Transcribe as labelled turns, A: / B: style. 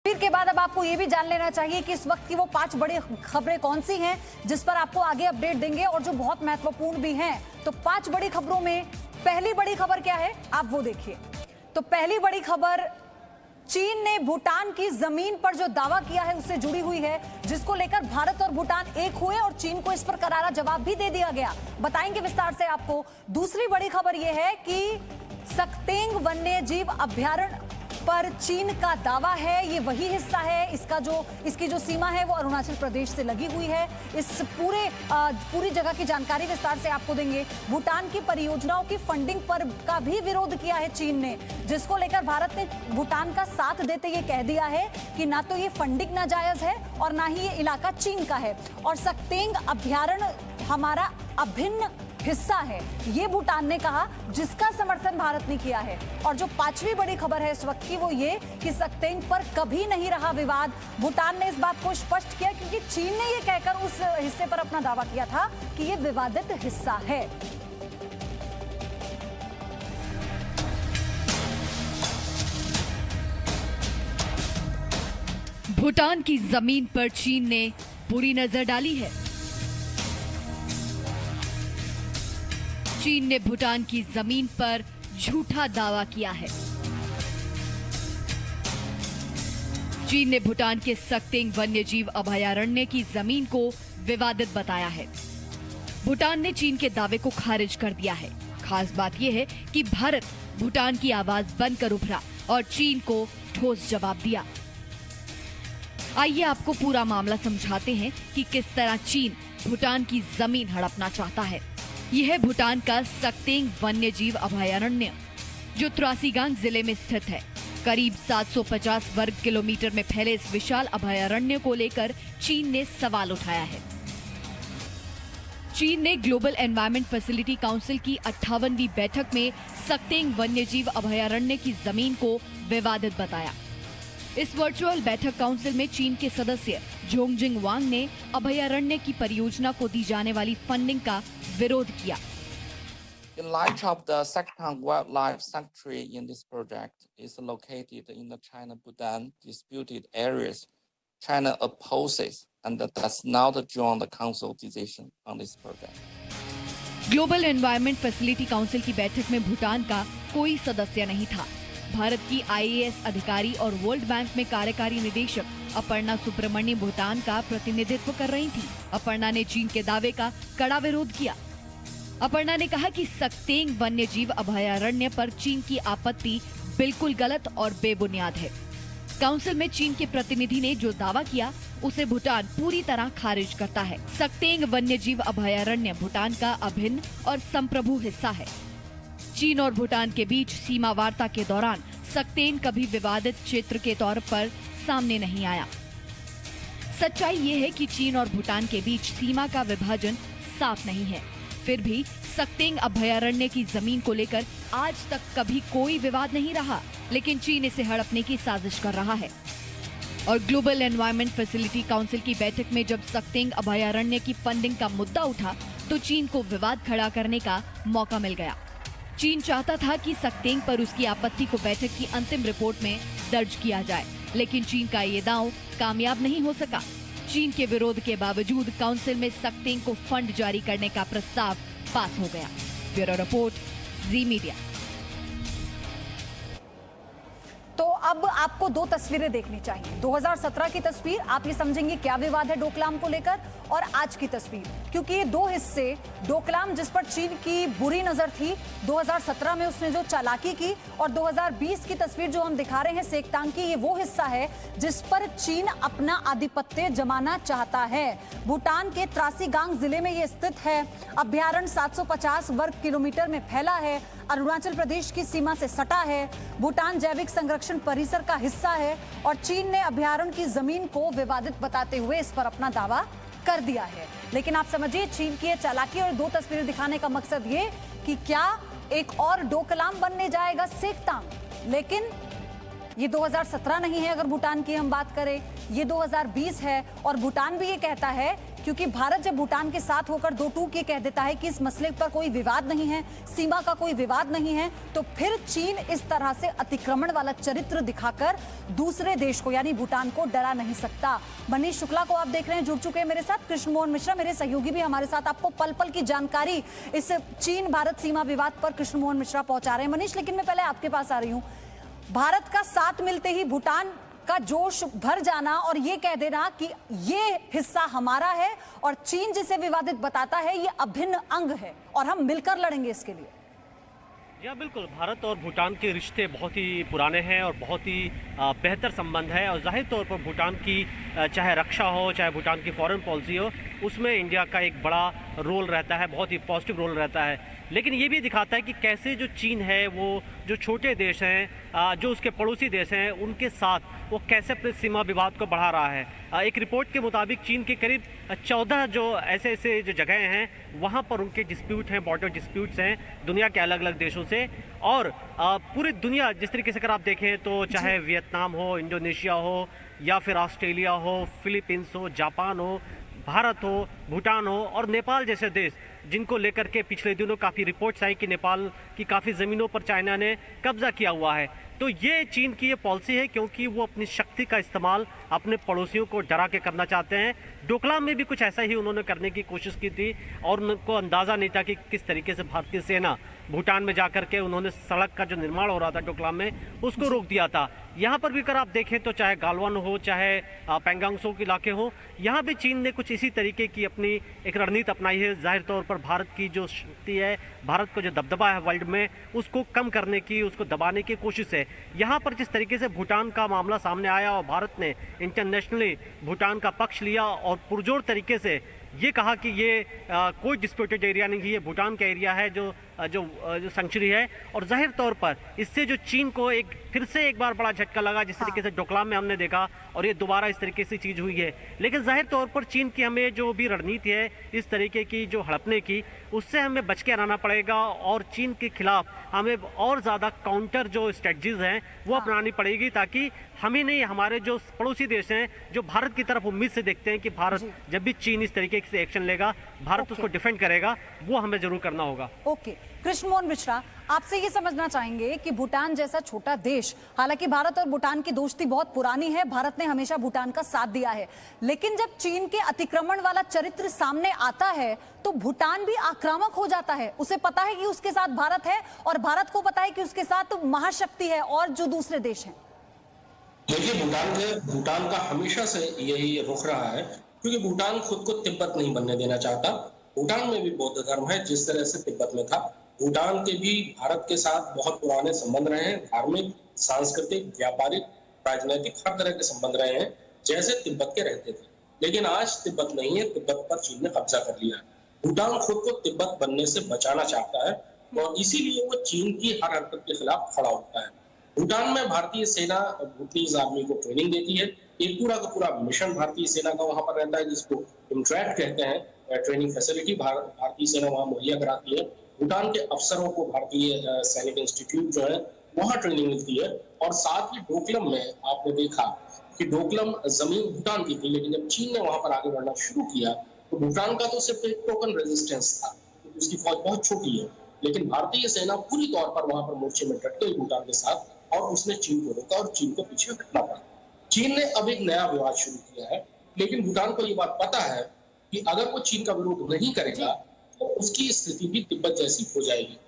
A: फिर के बाद अब आपको ये भी जान लेना चाहिए कि इस वक्त की वो 5 बड़ी खबरें कौन सी हैं जिस पर आपको आगे अपडेट देंगे और जो बहुत महत्वपूर्ण भी हैं। तो 5 बड़ी खबरों में पहली बड़ी खबर क्या है आप वो देखिए। तो पहली बड़ी खबर चीन ने भूटान की जमीन पर जो दावा किया है उससे जुड़ी हुई है, जिसको लेकर भारत और भूटान एक हुए और चीन को इस पर करारा जवाब भी दे दिया गया। बताएंगे विस्तार से आपको। दूसरी बड़ी खबर यह है कि सक्तेंग वन्य जीव अभयारण्य पर चीन का दावा है, ये वही हिस्सा है, इसकी जो सीमा है वो अरुणाचल प्रदेश से लगी हुई है। इस पूरी जगह की जानकारी विस्तार से आपको देंगे। भूटान की परियोजनाओं की फंडिंग पर का भी विरोध किया है चीन ने, जिसको लेकर भारत ने भूटान का साथ देते ये कह दिया है कि ना तो ये फंडिंग नाजायज है और ना ही ये इलाका चीन का है और सक्तेंग अभयारण्य हमारा अभिन्न हिस्सा है, ये भूटान ने कहा, जिसका समर्थन भारत ने किया है। और जो 5वीं बड़ी खबर है इस वक्त की वो ये कि सक्तेंग पर कभी नहीं रहा विवाद। भूटान ने इस बात को स्पष्ट किया क्योंकि चीन ने ये कहकर उस हिस्से पर अपना दावा किया था कि ये विवादित हिस्सा है।
B: भूटान की जमीन पर चीन ने बुरी नजर डाली है। चीन ने भूटान की जमीन पर झूठा दावा किया है। चीन ने भूटान के सक्तेंग वन्यजीव अभयारण्य की जमीन को विवादित बताया है। भूटान ने चीन के दावे को खारिज कर दिया है। खास बात यह है कि भारत भूटान की आवाज बनकर उभरा और चीन को ठोस जवाब दिया। आइए आपको पूरा मामला समझाते हैं कि किस तरह चीन भूटान की जमीन हड़पना चाहता है। यह है भूटान का सक्तेंग वन्यजीव अभयारण्य जो त्रासीगांग जिले में स्थित है। करीब 750 वर्ग किलोमीटर में फैले इस विशाल अभयारण्य को लेकर चीन ने सवाल उठाया है। चीन ने ग्लोबल एनवायरमेंट फैसिलिटी काउंसिल की 58वीं बैठक में सक्तेंग वन्यजीव अभयारण्य की जमीन को विवादित बताया। इस वर्चुअल बैठक काउंसिल में चीन के सदस्य जोंगजिंग वांग ने अभयारण्य की परियोजना को दी जाने वाली फंडिंग का विरोध किया।
C: In light of the Saktang Wildlife Sanctuary in this project is located in the China-Bhutan disputed areas, China opposes and does not join the council decision on this project.
B: Global environment facility council की बैठक में भूटान का कोई सदस्य नहीं था। भारत की IAS अधिकारी और वर्ल्ड बैंक में कार्यकारी निदेशक अपर्णा सुब्रमण्यम भूटान का प्रतिनिधित्व कर रही थी। अपर्णा ने चीन के दावे का कड़ा विरोध किया। अपर्णा ने कहा कि सक्तेंग वन्यजीव अभयारण्य पर चीन की आपत्ति बिल्कुल गलत और बेबुनियाद है। काउंसिल में चीन के प्रतिनिधि ने जो दावा किया उसे भूटान पूरी तरह खारिज करता है। सक्तेंग वन्यजीव अभयारण्य भूटान का अभिन्न और संप्रभु हिस्सा है। चीन और भूटान के बीच सीमा वार्ता के दौरान सक्तेंग कभी विवादित क्षेत्र के तौर पर सामने नहीं आया। सच्चाई ये है कि चीन और भूटान के बीच सीमा का विभाजन साफ नहीं है। फिर भी सक्तेंग अभयारण्य की जमीन को लेकर आज तक कभी कोई विवाद नहीं रहा, लेकिन चीन इसे हड़पने की साजिश कर रहा है। और ग्लोबल एनवायरमेंट फैसिलिटी काउंसिल की बैठक में जब सक्तेंग अभयारण्य की फंडिंग का मुद्दा उठा तो चीन को विवाद खड़ा करने का मौका मिल गया। चीन चाहता था कि सक्तेंग पर उसकी आपत्ति को बैठक की अंतिम रिपोर्ट में दर्ज किया जाए, लेकिन चीन का ये दांव कामयाब नहीं हो सका। चीन के विरोध के बावजूद काउंसिल में सक्तेंग को फंड जारी करने का प्रस्ताव पास हो गया। ब्यूरो रिपोर्ट, जी मीडिया।
A: तो अब आपको 2 तस्वीरें देखनी चाहिए। 2017 की तस्वीर, आप ये समझेंगे क्या विवाद है डोकलाम को लेकर, और आज की तस्वीर, क्योंकि ये 2 हिस्से, डोकलाम जिस पर चीन की बुरी नजर थी 2017 में उसने जो चालाकी की, और 2020 की तस्वीर जो हम दिखा रहे हैं सेकतांग की, ये वो हिस्सा है जिस पर चीन अपना आधिपत्य जमाना चाहता है। भूटान के त्रासीगांग जिले में ये स्थित है। अभयारण्य 750 वर्ग किलोमीटर में फैला है, अरुणाचल प्रदेश की सीमा से सटा है, भूटान जैविक संरक्षण परिसर का हिस्सा है और चीन ने अभयारण्य की जमीन को विवादित बताते हुए इस पर अपना दावा कर दिया है। लेकिन आप समझिए चीन की चालाकी और 2 तस्वीरें दिखाने का मकसद ये कि क्या एक और डोकलाम बनने जाएगा सेकतांग। लेकिन ये 2017 नहीं है अगर भूटान की हम बात करें, ये 2020 है। और भूटान भी ये कहता है, क्योंकि भारत जब भूटान के साथ होकर दो टूक ये कह देता है कि इस मसले पर कोई विवाद नहीं है, सीमा का कोई विवाद नहीं है, तो फिर चीन इस तरह से अतिक्रमण वाला चरित्र दिखाकर दूसरे देश को यानी भूटान को डरा नहीं सकता। मनीष शुक्ला को आप देख रहे हैं, जुड़ चुके हैं मेरे साथ। कृष्ण मोहन मिश्रा मेरे सहयोगी भी हमारे साथ आपको पल पल की जानकारी इस चीन भारत सीमा विवाद पर कृष्ण मोहन मिश्रा पहुंचा रहे हैं। मनीष, लेकिन मैं पहले आपके पास आ रही हूं। भारत का साथ मिलते ही भूटान का जोश भर जाना और ये कह देना कि ये हिस्सा हमारा है और चीन जिसे विवादित बताता है ये अभिन्न अंग है और हम मिलकर लड़ेंगे इसके लिए।
D: या बिल्कुल, भारत और भूटान के रिश्ते बहुत ही पुराने हैं और बहुत ही बेहतर संबंध है। और जाहिर तौर पर भूटान की चाहे रक्षा हो, चाहे भूटान की फॉरेन पॉलिसी हो, उसमें इंडिया का एक बड़ा रोल रहता है, बहुत ही पॉजिटिव रोल रहता है। लेकिन ये भी दिखाता है कि कैसे जो चीन है वो जो छोटे देश हैं, जो उसके पड़ोसी देश हैं, उनके साथ वो कैसे अपने सीमा विवाद को बढ़ा रहा है। एक रिपोर्ट के मुताबिक चीन के करीब 14 जो ऐसे जो जगह हैं वहाँ पर उनके डिस्प्यूट हैं, बॉर्डर डिस्प्यूट्स हैं दुनिया के अलग अलग देशों से। और पूरी दुनिया जिस तरीके से अगर आप देखें तो चाहे वियतनाम हो, इंडोनेशिया हो, या फिर ऑस्ट्रेलिया हो, फिलीपींस हो, जापान हो, भारत हो, भूटान हो और नेपाल जैसे देश, जिनको लेकर के पिछले दिनों काफ़ी रिपोर्ट्स आई कि नेपाल की काफ़ी ज़मीनों पर चाइना ने कब्जा किया हुआ है। तो ये चीन की ये पॉलिसी है क्योंकि वो अपनी शक्ति का इस्तेमाल अपने पड़ोसियों को डरा के करना चाहते हैं। डोकलाम में भी कुछ ऐसा ही उन्होंने करने की कोशिश की थी और उनको अंदाज़ा नहीं था कि किस तरीके से भारतीय सेना भूटान में जाकर के उन्होंने सड़क का जो निर्माण हो रहा था डोकलाम में उसको रोक दिया था। यहाँ पर भी अगर आप देखें तो चाहे गालवान हो, चाहे पेंगोंग त्सो के इलाके हो, यहाँ भी चीन ने कुछ इसी तरीके की अपनी एक रणनीति अपनाई है। जाहिर तौर पर भारत की जो शक्ति है, भारत को जो दबदबा है वर्ल्ड में, उसको कम करने की, उसको दबाने की कोशिश है। यहाँ पर जिस तरीके से भूटान का मामला सामने आया और भारत ने इंटरनेशनली भूटान का पक्ष लिया और पुरजोर तरीके से ये कहा कि ये कोई डिस्प्यूटेड एरिया नहीं है, ये भूटान का एरिया है जो सेंचुरी है। और जाहिर तौर पर इससे जो चीन को फिर से एक बार बड़ा झटका लगा, जिस तरीके से डोकलाम में हमने देखा और ये दोबारा इस तरीके से चीज़ हुई है। लेकिन जाहिर तौर पर चीन की हमें जो भी रणनीति है इस तरीके की जो हड़पने की, उससे हमें बच के रहना पड़ेगा और चीन के खिलाफ हमें और ज़्यादा काउंटर जो स्ट्रेटजीज हैं वो अपनानी पड़ेगी, ताकि हमें नहीं, हमारे जो पड़ोसी देश हैं जो भारत की तरफ उम्मीद से देखते हैं कि भारत जब भी चीन इस तरीके से एक्शन लेगा भारत उसको डिफेंड करेगा, वो हमें जरूर करना होगा।
A: ओके, कृष्ण मोहन मिश्रा, आपसे ये समझना चाहेंगे कि भूटान जैसा छोटा देश, हालांकि भारत और भूटान की दोस्ती बहुत पुरानी है, भारत ने हमेशा भूटान का साथ दिया है, लेकिन जब चीन के अतिक्रमण वाला चरित्र सामने आता है तो भूटान भी आक्रामक हो जाता है। उसे पता है कि उसके साथ भारत है और भारत को पता है कि उसके साथ तो महाशक्ति है और जो दूसरे देश हैं।
E: देखिए, भूटान का हमेशा से यही रुख रहा है, क्योंकि भूटान खुद को तिब्बत नहीं बनने देना चाहता। भूटान में भी बौद्ध धर्म है जिस तरह से तिब्बत में था। भूटान के भी भारत के साथ बहुत पुराने संबंध रहे हैं, धार्मिक, सांस्कृतिक, व्यापारिक, राजनीतिक, हर तरह के संबंध रहे हैं जैसे तिब्बत के रहते थे। लेकिन आज तिब्बत नहीं है, तिब्बत पर चीन ने कब्जा कर लिया है। भूटान खुद को तिब्बत बनने से बचाना चाहता है और इसीलिए वो चीन की हर हरकत के खिलाफ खड़ा होता है। भूटान में भारतीय सेना भूटानीज आर्मी को ट्रेनिंग देती है। एक पूरा का पूरा मिशन भारतीय सेना का वहां पर रहता है, जिसको इम्ट्रैक्ट कहते हैं। ट्रेनिंग फैसिलिटी भारतीय सेना वहां मुहैया कराती है। भूटान के अफसरों को भारतीय सैनिक इंस्टीट्यूट जो है वहां ट्रेनिंग मिलती है। और साथ ही डोकलम में आपने देखा कि डोकलम जमीन भूटान की थी, लेकिन जब चीन ने वहां पर आगे बढ़ना शुरू किया तो भूटान का तो सिर्फ एक टोकन रेजिस्टेंस था, उसकी फौज बहुत छोटी है, लेकिन भारतीय सेना पूरी तौर पर वहां पर मोर्चे में डट गई भूटान के साथ और उसने चीन को रोका और चीन को पीछे हटना पड़ा। चीन ने अब एक नया विवाद शुरू किया है, लेकिन भूटान को ये बात पता है कि अगर वो चीन का विरोध नहीं करेगा तो उसकी स्थिति भी तिब्बत जैसी हो जाएगी।